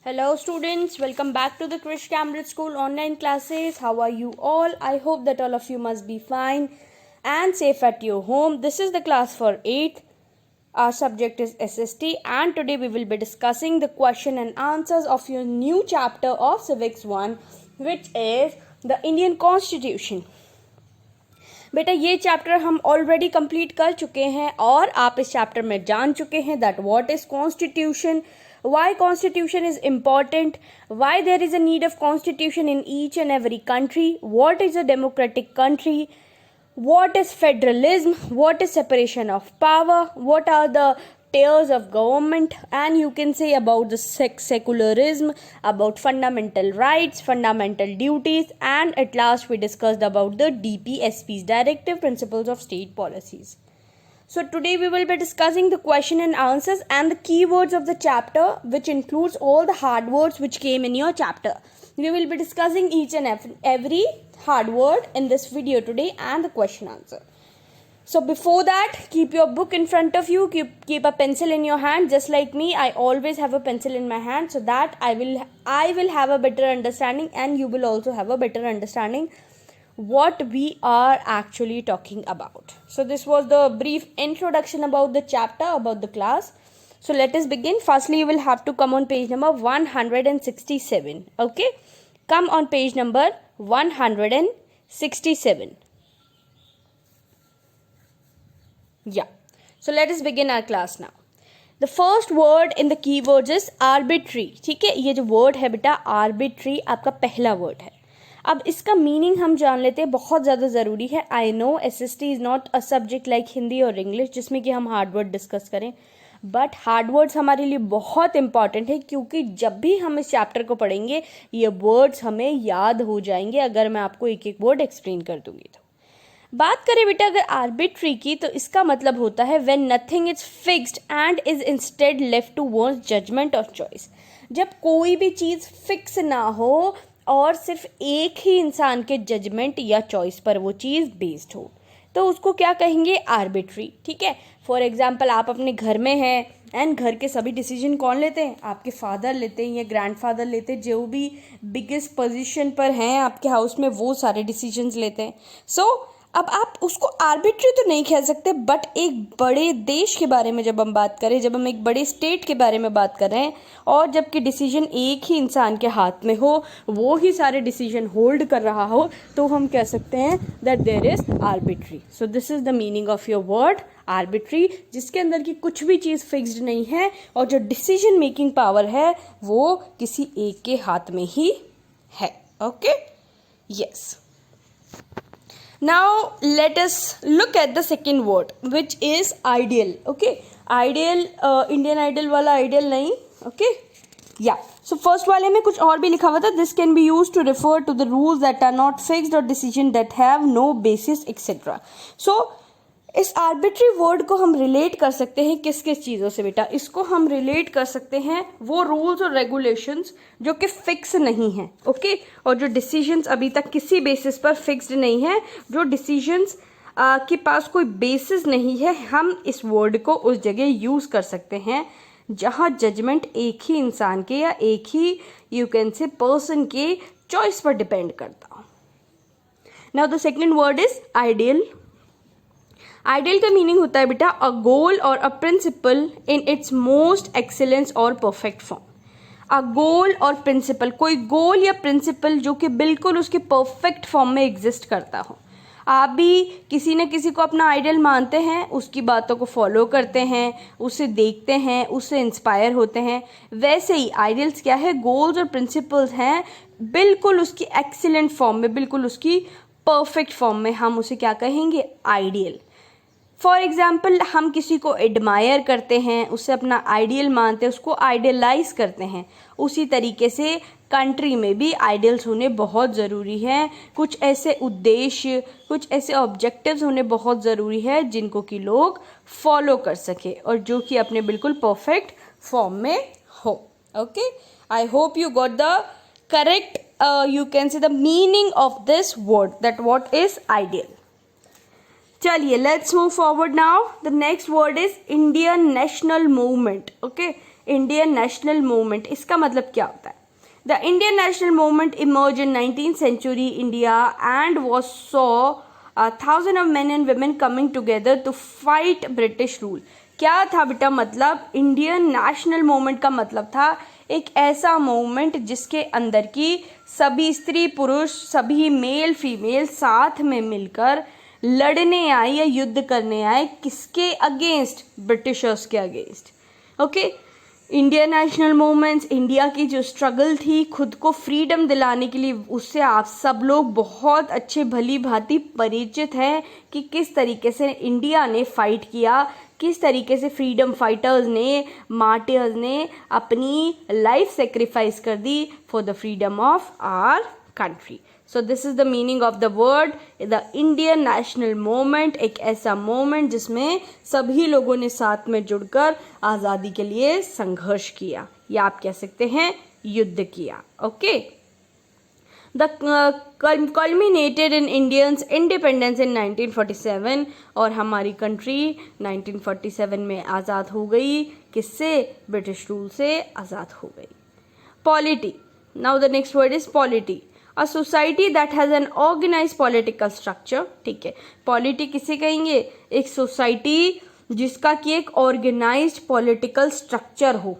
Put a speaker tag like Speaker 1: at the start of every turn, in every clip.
Speaker 1: Hello students, welcome back to the Krish Cambridge School online classes. How are you all? I hope that all of you must be fine and safe at your home. This is the class for 8th. Our subject is SST and today we will be discussing the question and answers of your new chapter of Civics 1, which is the Indian Constitution. बेटा ये chapter हम already complete कर चुके हैं और आप इस chapter में जान चुके हैं that what is constitution, why constitution is important, why there is a need of constitution in each and every country, what is a democratic country, what is federalism, what is separation of power, what are the tiers of government, and you can say about the secularism, about fundamental rights, fundamental duties, and at last we discussed about the DPSP's directive principles of state policies. So today we will be discussing the question and answers and the keywords of the chapter, which includes all the hard words which came in your chapter. We will be discussing each and every hard word in this video today and the question answer. So before that, keep your book in front of you, keep a pencil in your hand. Just like me, I always have a pencil in my hand so that I will have a better understanding and you will also have a better understanding what we are actually talking about. So this was the brief introduction about the chapter, about the class. So let us begin. Firstly, you will have to come on page number 167. Okay, come on page number 167. Yeah, so let us begin our class now. The first word in the keywords is arbitrary. ठीक है, ये जो word है बेटा arbitrary आपका पहला word है. अब इसका मीनिंग हम जान लेते हैं, बहुत ज़्यादा ज़रूरी है. I know SST is not a subject like Hindi और इंग्लिश जिसमें कि हम हार्ड वर्ड डिस्कस करें, बट हार्ड वर्ड्स हमारे लिए बहुत इंपॉर्टेंट है क्योंकि जब भी हम इस चैप्टर को पढ़ेंगे ये वर्ड्स हमें याद हो जाएंगे अगर मैं आपको एक एक वर्ड एक्सप्लेन कर दूंगी. तो बात करें बेटा अगर आर्बिट्री की, तो इसका मतलब होता है when nothing is fixed and is instead left to one's judgement और चॉइस. जब कोई भी चीज़ फिक्स ना हो और सिर्फ एक ही इंसान के जजमेंट या चॉइस पर वो चीज़ बेस्ड हो, तो उसको क्या कहेंगे, आर्बिट्री. ठीक है, फॉर एग्जांपल आप अपने घर में हैं एंड घर के सभी डिसीजन कौन लेते हैं, आपके फादर लेते हैं या ग्रैंडफादर लेते हैं, जो भी बिगेस्ट पोजीशन पर हैं आपके हाउस में वो सारे डिसीजंस लेते हैं. सो अब आप उसको आर्बिट्री तो नहीं कह सकते, बट एक बड़े देश के बारे में जब हम बात करें, जब हम एक बड़े स्टेट के बारे में बात कर रहे हैं और जबकि डिसीजन एक ही इंसान के हाथ में हो, वो ही सारे डिसीजन होल्ड कर रहा हो, तो हम कह सकते हैं that there is arbitrary. So this is the meaning of your word arbitrary, जिसके अंदर की कुछ भी चीज़ फिक्स्ड नहीं है और जो डिसीजन मेकिंग पावर है वो किसी एक के हाथ में ही है. Okay, yes. Now let us look at the second word which is ideal. Okay, ideal Indian Idol वाला ideal नहीं. Okay, yeah. So first वाले में कुछ और भी लिखा हुआ था, this can be used to refer to the rules that are not fixed or decision that have no basis etc. So इस आर्बिट्री वर्ड को हम रिलेट कर सकते हैं किस किस चीज़ों से बेटा, इसको हम रिलेट कर सकते हैं वो रूल्स और रेगुलेशंस जो कि फिक्स नहीं हैं. ओके, और जो डिसीजंस अभी तक किसी बेसिस पर फिक्स्ड नहीं है, जो डिसीजंस के पास कोई बेसिस नहीं है, हम इस वर्ड को उस जगह यूज़ कर सकते हैं जहाँ जजमेंट एक ही इंसान के या एक ही यू कैन से पर्सन के चॉइस पर डिपेंड करता हो. Now the second word is ideal. Ideal का मीनिंग होता है बेटा अ गोल और a principle in its most excellence और परफेक्ट फॉर्म. अ गोल और प्रिंसिपल, कोई गोल या प्रिंसिपल जो कि बिल्कुल उसके परफेक्ट फॉर्म में एग्जिस्ट करता हो. आप भी किसी न किसी को अपना आइडियल मानते हैं, उसकी बातों को फॉलो करते हैं, उसे देखते हैं, उससे इंस्पायर होते हैं. वैसे ही आइडियल्स क्या है, गोल्स और प्रिंसिपल्स हैं बिल्कुल उसकी एक्सीलेंट फॉर्म में, बिल्कुल उसकी परफेक्ट फॉर्म में. हम उसे क्या कहेंगे, आइडियल. फॉर एग्जाम्पल हम किसी को एडमायर करते हैं, उससे अपना आइडियल मानते हैं, उसको आइडियलाइज करते हैं. उसी तरीके से कंट्री में भी आइडियल्स होने बहुत ज़रूरी हैं. कुछ ऐसे उद्देश्य, कुछ ऐसे ऑब्जेक्टिव्स होने बहुत ज़रूरी है जिनको कि लोग फॉलो कर सके और जो कि अपने बिल्कुल परफेक्ट फॉर्म में हो. Okay, I hope you got the correct you can say the meaning of this word that what is ideal. चलिए let's move forward now. The next word is Indian national movement. Okay, Indian national movement, इसका मतलब क्या होता है? The Indian national movement emerge in 19th century India and was saw thousands of men and women coming together to fight British rule. क्या था बेटा मतलब? Indian national movement का मतलब था एक ऐसा मूवमेंट जिसके अंदर की सभी स्त्री पुरुष, सभी मेल फीमेल साथ में मिलकर लड़ने आए या युद्ध करने आए, किसके अगेंस्ट? ब्रिटिशर्स के against. Okay, Indian national movements, India की जो स्ट्रगल थी खुद को फ्रीडम दिलाने के लिए, उससे आप सब लोग बहुत अच्छे भली भांति परिचित हैं कि किस तरीके से इंडिया ने फाइट किया, किस तरीके से फ्रीडम फाइटर्स ने, मार्टियर्स ने अपनी लाइफ सेक्रीफाइस कर दी for the freedom of our country. So this is the meaning of the word the Indian national movement. एक ऐसा मूवमेंट जिसमें सभी लोगों ने साथ में जुड़कर आज़ादी के लिए संघर्ष किया, या आप कह सकते हैं युद्ध किया. Okay, the culminated in Indians independence in 1947. और हमारी कंट्री 1947 में आज़ाद हो गई. किससे? ब्रिटिश रूल से आज़ाद हो गई. Polity. Now the next word is polity. A society that has an organise political structure. ठीक है, पॉलिटी किसे कहेंगे? एक सोसाइटी जिसका कि एक ऑर्गेनाइज्ड पॉलिटिकल स्ट्रक्चर हो,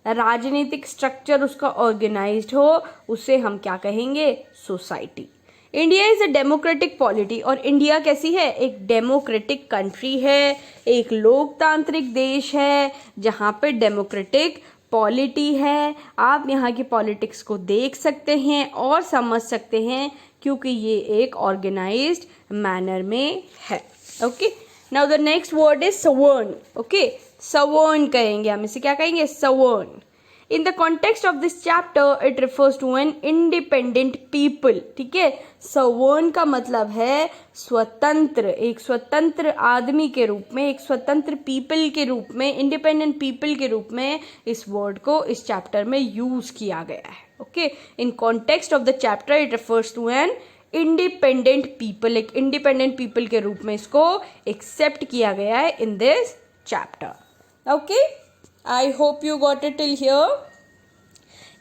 Speaker 1: राजनीतिक स्ट्रक्चर उसका ऑर्गेनाइज्ड हो, उसे हम क्या कहेंगे? Society. India is a democratic polity. और इंडिया कैसी है? एक डेमोक्रेटिक कंट्री है, एक लोकतांत्रिक देश है जहाँ पे डेमोक्रेटिक पॉलिटी है. आप यहाँ की पॉलिटिक्स को देख सकते हैं और समझ सकते हैं क्योंकि ये एक ऑर्गेनाइज्ड मैनर में है. Okay, now the next word is sovereign. Okay, sovereign कहेंगे हम, इसे क्या कहेंगे? Sovereign. In the context of this chapter it refers to an independent people. ठीक है, सवर्न का मतलब है स्वतंत्र, एक स्वतंत्र आदमी के रूप में, एक स्वतंत्र पीपल के रूप में, इंडिपेंडेंट पीपल के रूप में इस वर्ड को इस चैप्टर में यूज किया गया है. Okay, in context of the chapter it refers to an independent people. एक इंडिपेंडेंट पीपल के रूप में इसको एक्सेप्ट किया गया है in this chapter. Okay, I hope you got it till here.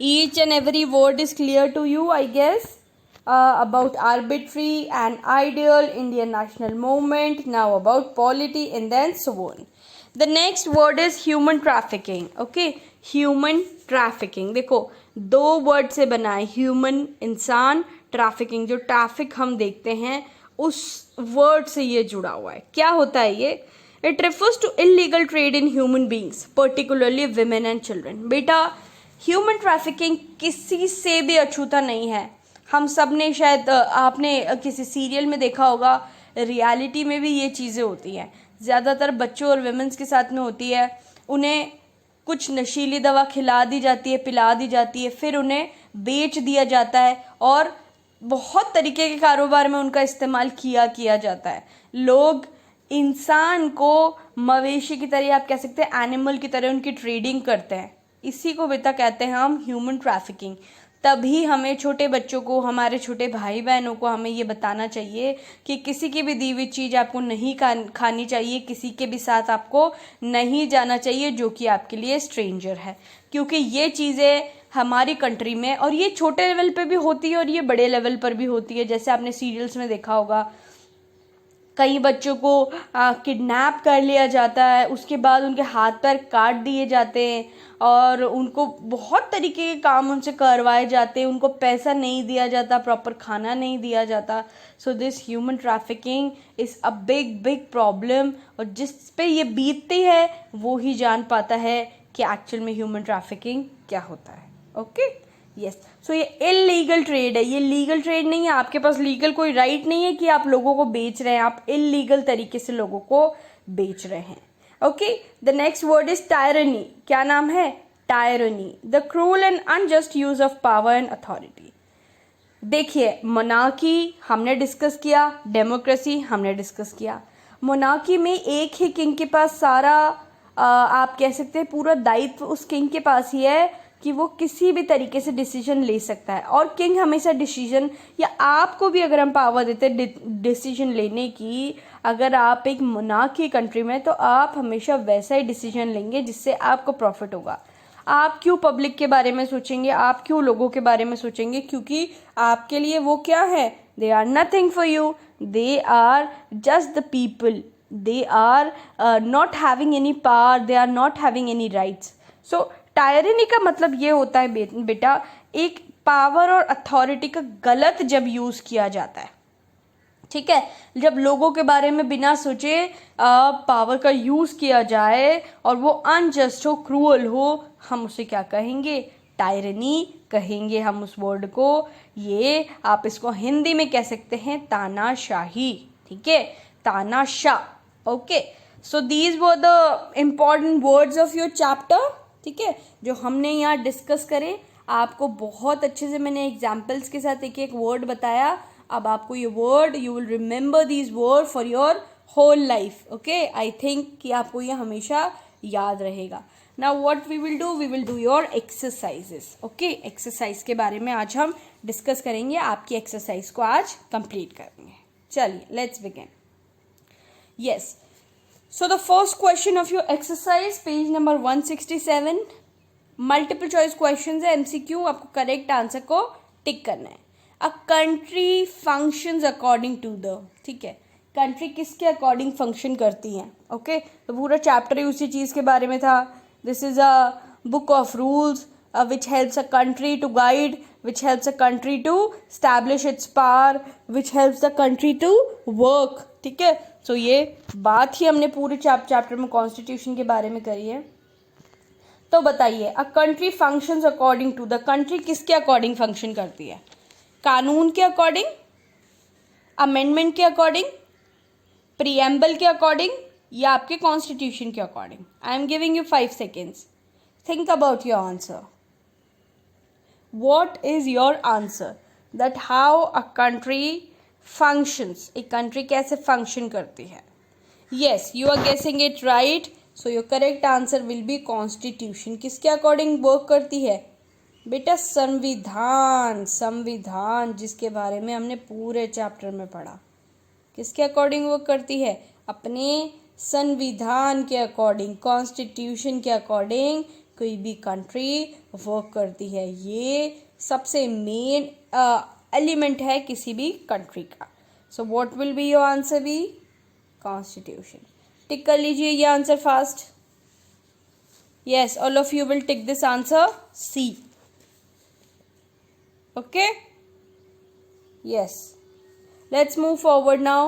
Speaker 1: Each and every word is clear to you, I guess, about arbitrary and ideal Indian national movement. Now about polity and then so on. The next word is human trafficking. Okay, human trafficking. देखो, दो word से बना है, human इंसान, trafficking, जो traffic हम देखते हैं उस वर्ड से ये जुड़ा हुआ है. क्या होता है ये? It refers to illegal trade in human beings, particularly women and children. बेटा, ह्यूमन ट्रैफिकिंग किसी से भी अछूता नहीं है. हम सब ने शायद आपने किसी सीरियल में देखा होगा, रियलिटी में भी ये चीज़ें होती हैं. ज़्यादातर बच्चों और वुमेन्स के साथ में होती है. उन्हें कुछ नशीली दवा खिला दी जाती है, पिला दी जाती है, फिर उन्हें बेच दिया जाता है और बहुत तरीके के कारोबार में उनका इस्तेमाल किया जाता है. लोग इंसान को मवेशी की तरह, आप कह सकते हैं एनिमल की तरह, उनकी ट्रेडिंग करते हैं. इसी को बेटा कहते हैं हम ह्यूमन ट्रैफिकिंग. तभी हमें छोटे बच्चों को, हमारे छोटे भाई बहनों को हमें ये बताना चाहिए कि किसी की भी दी हुई चीज़ आपको नहीं खानी चाहिए, किसी के भी साथ आपको नहीं जाना चाहिए जो कि आपके लिए स्ट्रेंजर है. क्योंकि ये चीज़ें हमारी कंट्री में, और ये छोटे लेवल पे भी होती है और ये बड़े लेवल पर भी होती है. जैसे आपने सीरियल्स में देखा होगा, कई बच्चों को किडनैप कर लिया जाता है, उसके बाद उनके हाथ पैर काट दिए जाते हैं और उनको बहुत तरीके के काम उनसे करवाए जाते हैं. उनको पैसा नहीं दिया जाता, प्रॉपर खाना नहीं दिया जाता. So this human trafficking is a big problem. और जिस पे ये बीतती है वो ही जान पाता है कि एक्चुअल में ह्यूमन ट्रैफिकिंग क्या होता है. Okay, yes. सो ये इलीगल ट्रेड है, ये लीगल ट्रेड नहीं है. आपके पास लीगल कोई राइट नहीं है कि आप लोगों को बेच रहे हैं, आप इलीगल तरीके से लोगों को बेच रहे हैं. Okay, the next word is tyranny. क्या नाम है? Tyranny. The cruel and unjust use of power and authority. देखिए, मोनार्की हमने डिस्कस किया, डेमोक्रेसी हमने डिस्कस किया. मोनार्की में एक ही किंग के पास सारा आप कह सकते हैं पूरा दायित्व उस किंग के पास ही है कि वो किसी भी तरीके से डिसीजन ले सकता है. और किंग हमेशा डिसीजन, या आपको भी अगर हम पावर देते हैं डिसीजन लेने की, अगर आप एक मोनार्की कंट्री में, तो आप हमेशा वैसा ही डिसीजन लेंगे जिससे आपको प्रॉफिट होगा. आप क्यों पब्लिक के बारे में सोचेंगे, आप क्यों लोगों के बारे में सोचेंगे? क्योंकि आपके लिए वो क्या है? They are nothing for you, they are just the people, they are not having any power, they are not having any rights. So tyranny का मतलब ये होता है बेटा, एक पावर और अथॉरिटी का गलत जब यूज किया जाता है. ठीक है, जब लोगों के बारे में बिना सोचे पावर का यूज किया जाए और वो अनजस्ट हो, क्रूअल हो, हम उसे क्या कहेंगे? टायरनी कहेंगे हम उस वर्ड को. ये आप इसको हिंदी में कह सकते हैं तानाशाही. ठीक है, तानाशाह. Okay, so these were the important words of your chapter. ठीक है, जो हमने यहाँ डिस्कस करें. आपको बहुत अच्छे से मैंने एग्जाम्पल्स के साथ एक एक वर्ड बताया. अब आपको ये word, you will remember these word for your whole life. Okay, I think कि आपको ये हमेशा याद रहेगा. Now what we will do your exercises. Okay, exercise के बारे में आज हम डिस्कस करेंगे. आपकी एक्सरसाइज को आज कंप्लीट करेंगे. चलिए, let's begin. Yes, so the first question of your exercise, page number 167, multiple choice question है, MCQ. आपको करेक्ट आंसर को टिक करना है. A country functions according to the. ठीक है, कंट्री किसके अकॉर्डिंग फंक्शन करती हैं? ओके, तो पूरा चैप्टर ही उसी चीज़ के बारे में था. This is a book of rules which helps a country to guide, which helps a country to establish its power, which helps the country to work. ठीक है, सो ये बात ही हमने पूरे चैप्टर में कॉन्स्टिट्यूशन के बारे में करी है. तो बताइए, a country functions according to the. Country किसके अकॉर्डिंग फंक्शन करती है? कानून के अकॉर्डिंग, अमेंडमेंट के अकॉर्डिंग, प्रीएम्बल के अकॉर्डिंग, या आपके कॉन्स्टिट्यूशन के according? I am giving you 5 seconds. Think about your answer. What is your answer? That how a country functions. एक कंट्री कैसे फंक्शन करती है? Yes, you are guessing it right. So your correct answer will be constitution. किसके according work करती है बेटा? संविधान. संविधान जिसके बारे में हमने पूरे चैप्टर में पढ़ा. किसके अकॉर्डिंग वर्क करती है? अपने संविधान के अकॉर्डिंग, कॉन्स्टिट्यूशन के अकॉर्डिंग कोई भी कंट्री वर्क करती है. ये सबसे मेन एलिमेंट है किसी भी कंट्री का. So what will be your answer? B constitution. Tick कर लीजिए ये answer fast. Yes, all of you will tick this answer C. Okay? Yes. Let's move forward now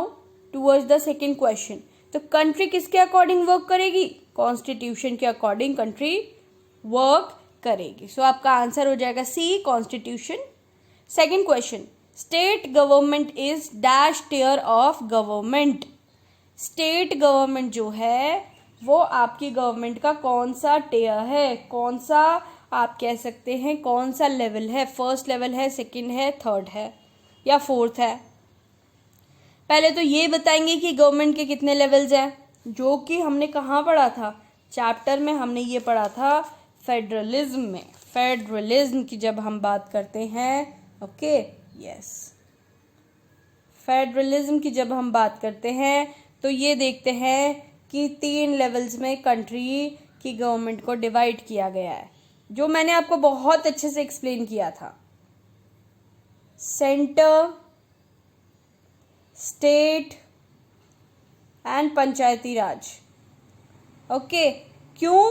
Speaker 1: towards the second question. तो country किसके according work करेगी? Constitution के according country work करेगी. So आपका answer हो जाएगा C, constitution. Second question, state government is dash tier of government. State government जो है वो आपकी गवर्नमेंट का कौन सा टियर है? कौन सा आप कह सकते हैं कौन सा लेवल है? फर्स्ट लेवल है, सेकंड है, थर्ड है, या फोर्थ है? पहले तो ये बताएंगे कि गवर्नमेंट के कितने लेवल्स हैं, जो कि हमने कहाँ पढ़ा था? चैप्टर में हमने ये पढ़ा था फेडरलिज्म में. फेडरलिज्म की जब हम बात करते हैं, ओके, यस, फेडरलिज्म की जब हम बात करते हैं तो ये देखते हैं कि 3 लेवल्स में कंट्री की गवर्नमेंट को डिवाइड किया गया है, जो मैंने आपको बहुत अच्छे से एक्सप्लेन किया था. Centre, state and Panchayati Raj. Okay, क्यों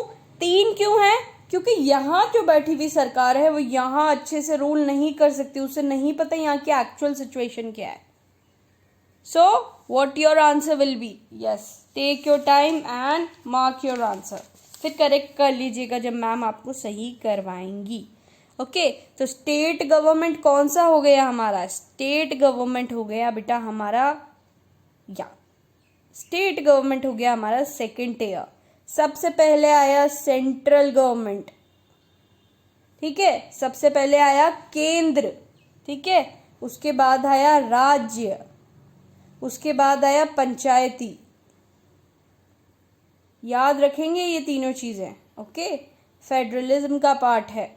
Speaker 1: 3 क्यों है? क्योंकि यहाँ जो बैठी हुई सरकार है वो यहाँ अच्छे से रूल नहीं कर सकती, उसे नहीं पता यहाँ की एक्चुअल सिचुएशन क्या है. So what your answer will be? Yes, take your time and mark your answer. फिर करेक्ट कर लीजिएगा जब मैम आपको सही करवाएंगी. ओके, तो स्टेट गवर्नमेंट कौन सा हो गया हमारा? स्टेट गवर्नमेंट हो गया बेटा हमारा, या स्टेट गवर्नमेंट हो गया हमारा सेकेंड टियर. सबसे पहले आया सेंट्रल गवर्नमेंट. ठीक है, सबसे पहले आया केंद्र. ठीक है, उसके बाद आया राज्य, उसके बाद आया पंचायती. याद रखेंगे ये तीनों चीजें. ओके, फेडरलिज्म का पार्ट है.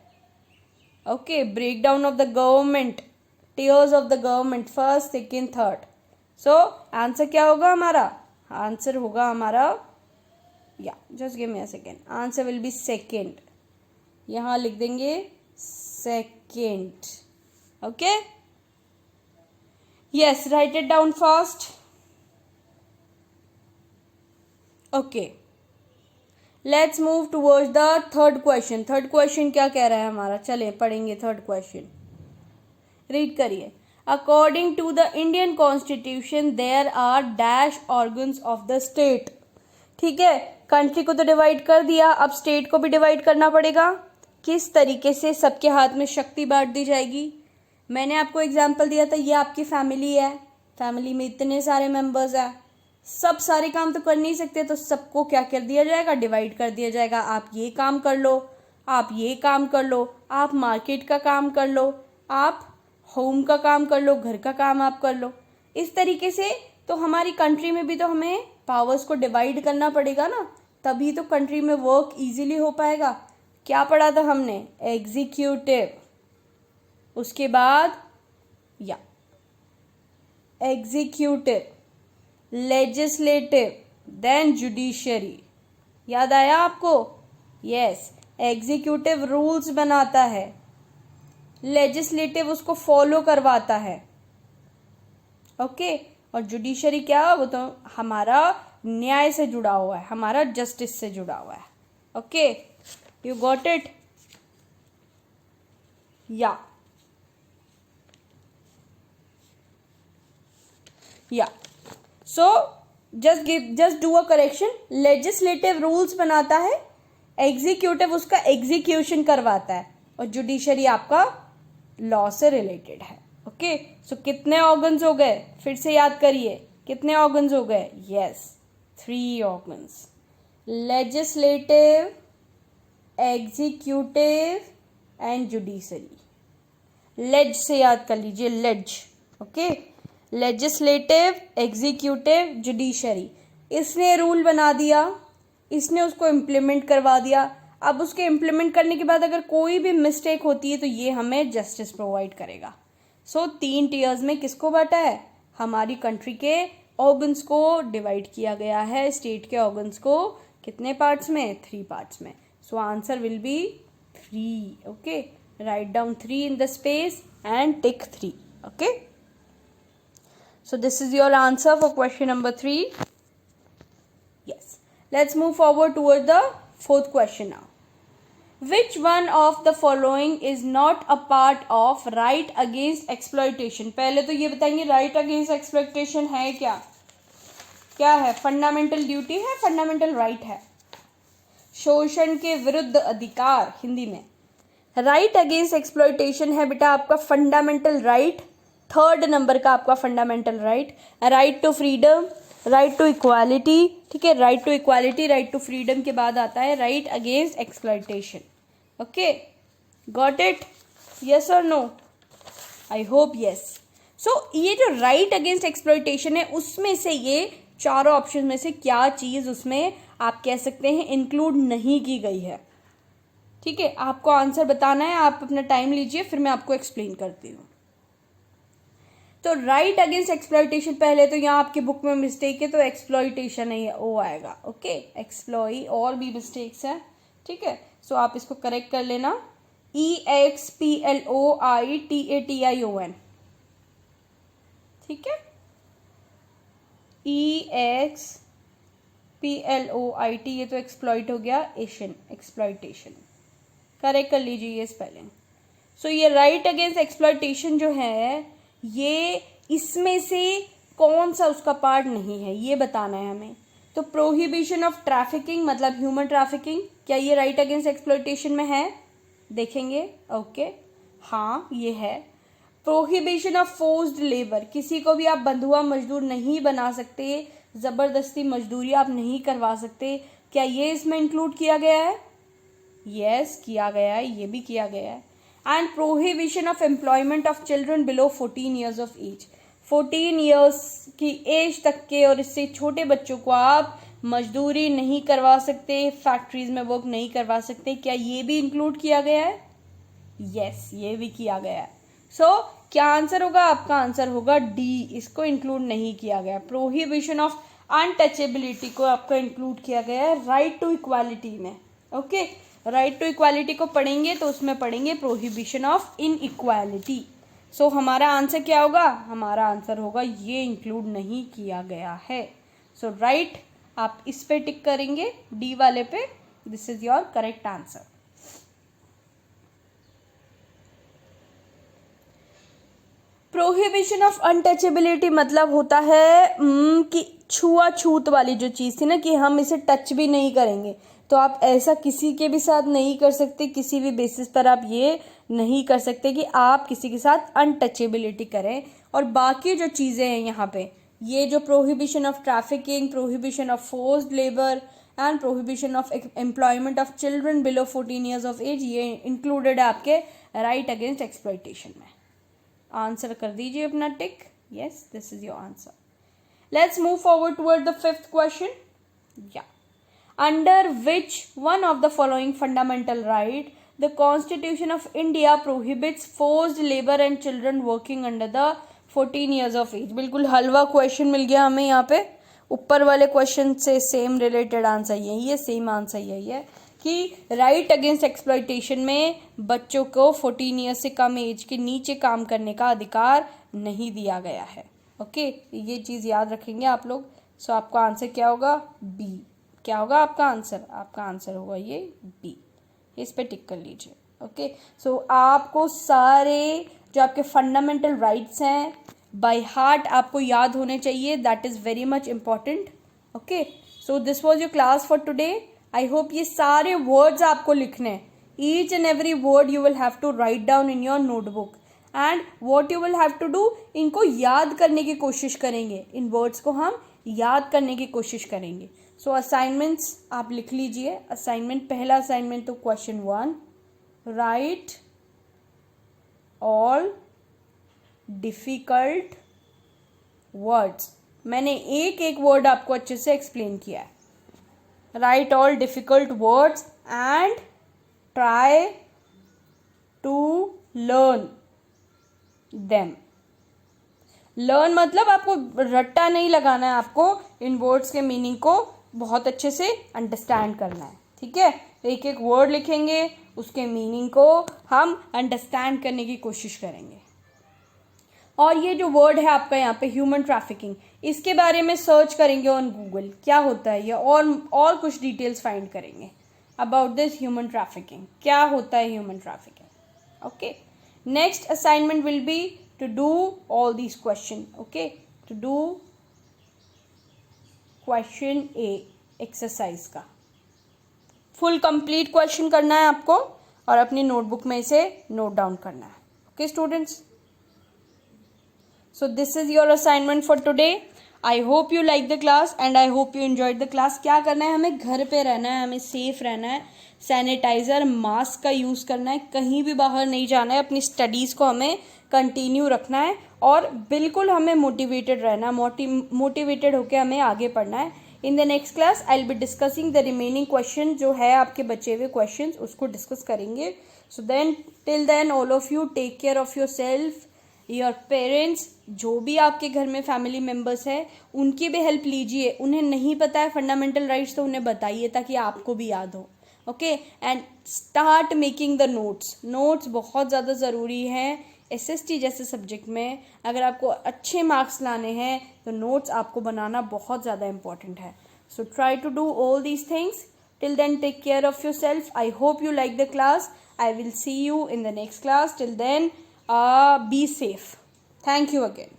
Speaker 1: Okay, break down of the government, tiers of the government, first, second, third. So answer क्या होगा हमारा? आंसर होगा हमारा, या just give me a second, answer will be second. यहाँ लिख देंगे second. Okay, yes, write it down fast. Okay, let's move towards the third question. Third question क्या कह रहा है हमारा, चले पढ़ेंगे थर्ड क्वेश्चन. रीड करिए. According to the Indian constitution there are dash organs of the state. ठीक है, कंट्री को तो डिवाइड कर दिया, अब स्टेट को भी डिवाइड करना पड़ेगा. किस तरीके से सबके हाथ में शक्ति बांट दी जाएगी. मैंने आपको एग्जाम्पल दिया था, ये आपकी फैमिली है, फैमिली में इतने सारे मेंबर्स हैं, सब सारे काम तो कर नहीं सकते, तो सबको क्या कर दिया जाएगा, डिवाइड कर दिया जाएगा. आप ये काम कर लो, आप ये काम कर लो, आप मार्केट का काम कर लो, आप होम का काम कर लो, घर का काम आप कर लो. इस तरीके से तो हमारी कंट्री में भी तो हमें पावर्स को डिवाइड करना पड़ेगा ना, तभी तो कंट्री में वर्क इजीली हो पाएगा. क्या पढ़ा था हमने, एग्जीक्यूटिव, उसके बाद या एग्जीक्यूटिव, लेजिस्लेटिव, देन जुडिशरी. याद आया आपको. यस, एग्जीक्यूटिव रूल्स बनाता है, लेजिस्लेटिव उसको फॉलो करवाता है. ओके, और जुडिशरी क्या, वो तो हमारा न्याय से जुड़ा हुआ है, हमारा जस्टिस से जुड़ा हुआ है. Okay, you got it. या so just do a correction. Legislative rules बनाता है, एग्जीक्यूटिव उसका एग्जीक्यूशन करवाता है, और जुडिशरी आपका लॉ से रिलेटेड है. ओके, सो कितने ऑर्गन्स हो गए, फिर से याद करिए, कितने ऑर्गन्स हो गए. Yes, 3 organs, legislative, executive and judiciary. लेज से याद कर लीजिए, लेज. Okay, legislative, executive, judiciary. इसने रूल बना दिया, इसने उसको इम्प्लीमेंट करवा दिया. अब उसके इम्प्लीमेंट करने के बाद अगर कोई भी मिस्टेक होती है तो ये हमें जस्टिस प्रोवाइड करेगा. सो 3 टीयर्स में किसको बांटा है, हमारी कंट्री के ऑर्गन्स को डिवाइड किया गया है. स्टेट के ऑर्गन्स को कितने पार्ट्स में, 3 पार्ट्स में. So answer will B 3. Okay, write down 3 in the space and tick 3. Okay, so this is your answer for question number 3. Yes, let's move forward toward the fourth question now. Which one of the following is not a part of right against exploitation? पहले तो ये बताएंगे right against exploitation है क्या, क्या है, fundamental duty है, fundamental right है, शोषण के विरुद्ध अधिकार हिंदी में. राइट अगेंस्ट एक्सप्लॉयटेशन है बेटा आपका फंडामेंटल राइट, 3rd नंबर का आपका fundamental right. Right to freedom, right to equality. ठीक है, right to equality, right to freedom के बाद आता है right against exploitation. Okay, got it, yes और no, I hope yes. So ये जो राइट अगेंस्ट एक्सप्लॉयटेशन है, उसमें से ये चारों ऑप्शन में से क्या चीज उसमें आप कह सकते हैं इंक्लूड नहीं की गई है. ठीक है, आपको आंसर बताना है, आप अपना टाइम लीजिए, फिर मैं आपको एक्सप्लेन करती हूँ. तो राइट अगेंस्ट एक्सप्लॉयटेशन, पहले तो यहाँ आपकी बुक में मिस्टेक है, तो एक्सप्लॉयटेशन है ओ आएगा. ओके, एक्सप्लॉय, और भी मिस्टेक्स हैं. ठीक है, सो आप इसको करेक्ट कर लेना. EXPLOITATION. ठीक है, EXPLOIT, ये तो एक्सप्लॉइट हो गया, एशन, एक्सप्लॉयटेशन. करेक्ट कर लीजिए ये स्पेलिंग. सो ये राइट अगेंस्ट एक्सप्लॉयटेशन जो है, ये इसमें से कौन सा उसका पार्ट नहीं है ये बताना है हमें. तो प्रोहिबिशन ऑफ ट्रैफिकिंग मतलब ह्यूमन ट्रैफिकिंग, क्या ये राइट अगेंस्ट एक्सप्लॉयटेशन में है, देखेंगे. ओके, हाँ ये है. प्रोहिबिशन ऑफ फोर्स्ड लेबर, किसी को भी आप बंधुआ मजदूर नहीं बना सकते, जबरदस्ती मजदूरी आप नहीं करवा सकते, क्या ये इसमें इंक्लूड किया गया है. यस, किया गया है, ये भी किया गया है. And prohibition of employment of children below 14 years of age, 14 years की एज तक के और इससे छोटे बच्चों को आप मजदूरी नहीं करवा सकते, फैक्ट्रीज में वर्क नहीं करवा सकते, क्या ये भी इंक्लूड किया गया है. यस, ये भी किया गया है. सो क्या आंसर होगा आपका, आंसर होगा डी, इसको इंक्लूड नहीं किया गया. प्रोहिबिशन ऑफ अनटचेबिलिटी को आपका इंक्लूड किया गया है राइट टू इक्वालिटी में. ओके, राइट टू इक्वालिटी को पढ़ेंगे तो उसमें पढ़ेंगे प्रोहिबिशन ऑफ इनइक्वालिटी। सो हमारा आंसर क्या होगा? हमारा आंसर होगा ये इंक्लूड नहीं किया गया है। सो राइट, आप इस पे टिक करेंगे, डी वाले पे। This is your correct answer. Prohibition of untouchability मतलब होता है कि छुआछूत वाली जो चीज़ थी ना, कि हम इसे टच भी नहीं करेंगे, तो आप ऐसा किसी के भी साथ नहीं कर सकते। किसी भी बेसिस पर आप ये नहीं कर सकते कि आप किसी के साथ अनटचेबिलिटी करें। और बाकी जो चीज़ें हैं यहाँ पे, ये जो prohibition of trafficking, prohibition of forced labour and prohibition of employment of children below 14 years of age, ये इंक्लूडेड है आपके राइट अगेंस्ट एक्सप्लॉयटेशन में। आंसर कर दीजिए अपना tick. Yes, this is your answer. Let's move forward toward the fifth question. या under which one of the following fundamental right the constitution of India prohibits forced labour and children working under the 14 years of age. बिल्कुल हलवा question मिल गया हमें यहाँ पे। ऊपर वाले question से सेम रिलेटेड आंसर यही है, सेम आंसर यही है कि राइट अगेंस्ट एक्सप्लॉयटेशन में बच्चों को 14 ईयर से कम एज के नीचे काम करने का अधिकार नहीं दिया गया है। ओके, ये चीज़ याद रखेंगे आप लोग। सो आपका आंसर क्या होगा? बी। क्या होगा आपका आंसर? आपका आंसर होगा ये बी। इस पे टिक कर लीजिए। ओके, सो आपको सारे जो आपके फंडामेंटल राइट्स हैं बाय हार्ट आपको याद होने चाहिए। That is very much important. Okay, so this was your class for today. I hope ये सारे वर्ड्स आपको लिखने हैं। Each and every word you will have to write down in your notebook and what you will have to do, इनको याद करने की कोशिश करेंगे। इन वर्ड्स को हम याद करने की कोशिश करेंगे। सो असाइनमेंट्स आप लिख लीजिए। असाइनमेंट, पहला असाइनमेंट तो question 1, right all difficult words. मैंने एक एक वर्ड आपको अच्छे से एक्सप्लेन किया है। Write all difficult words and try to learn them. Learn मतलब आपको रट्टा नहीं लगाना है, आपको इन वर्ड्स के मीनिंग को बहुत अच्छे से अंडरस्टैंड करना है। ठीक है, एक एक वर्ड लिखेंगे, उसके मीनिंग को हम अंडरस्टैंड करने की कोशिश करेंगे। और ये जो वर्ड है आपका यहाँ पे ह्यूमन ट्रैफिकिंग, इसके बारे में सर्च करेंगे ऑन गूगल क्या होता है ये, और कुछ डिटेल्स फाइंड करेंगे अबाउट दिस ह्यूमन ट्रैफिकिंग, क्या होता है human trafficking. Okay, next assignment will be to do all these question. Okay, to do question A exercise का फुल कंप्लीट क्वेश्चन करना है आपको और अपनी नोटबुक में इसे नोट डाउन करना है। Okay students, so this is your assignment for today. I hope you like the class and I hope you enjoyed the class. क्या करना है? हमें घर पे रहना है, हमें सेफ रहना है, सैनिटाइज़र मास्क का यूज़ करना है, कहीं भी बाहर नहीं जाना है, अपनी स्टडीज़ को हमें कंटिन्यू रखना है और बिल्कुल हमें मोटिवेटेड रहना है, मोटिवेटेड होकर हमें आगे पढ़ना है। In the next class I will be discussing the remaining question, जो है आपके बचे हुए क्वेश्चन उसको डिस्कस करेंगे। So then till then all of you take care of your self, your parents, जो भी आपके घर में फैमिली मेम्बर्स हैं उनकी भी हेल्प लीजिए। उन्हें नहीं पता है फंडामेंटल राइट्स तो उन्हें बताइए ताकि आपको भी याद हो। Okay, and start making the notes. Notes बहुत ज़्यादा ज़रूरी हैं एसएसटी जैसे सब्जेक्ट में। अगर आपको अच्छे मार्क्स लाने हैं तो नोट्स आपको बनाना बहुत ज़्यादा इंपॉर्टेंट है। So try to do all these things. Till then take care of your self. I hope you like the class. I will see you in the next class. Till then, be safe. Thank you again.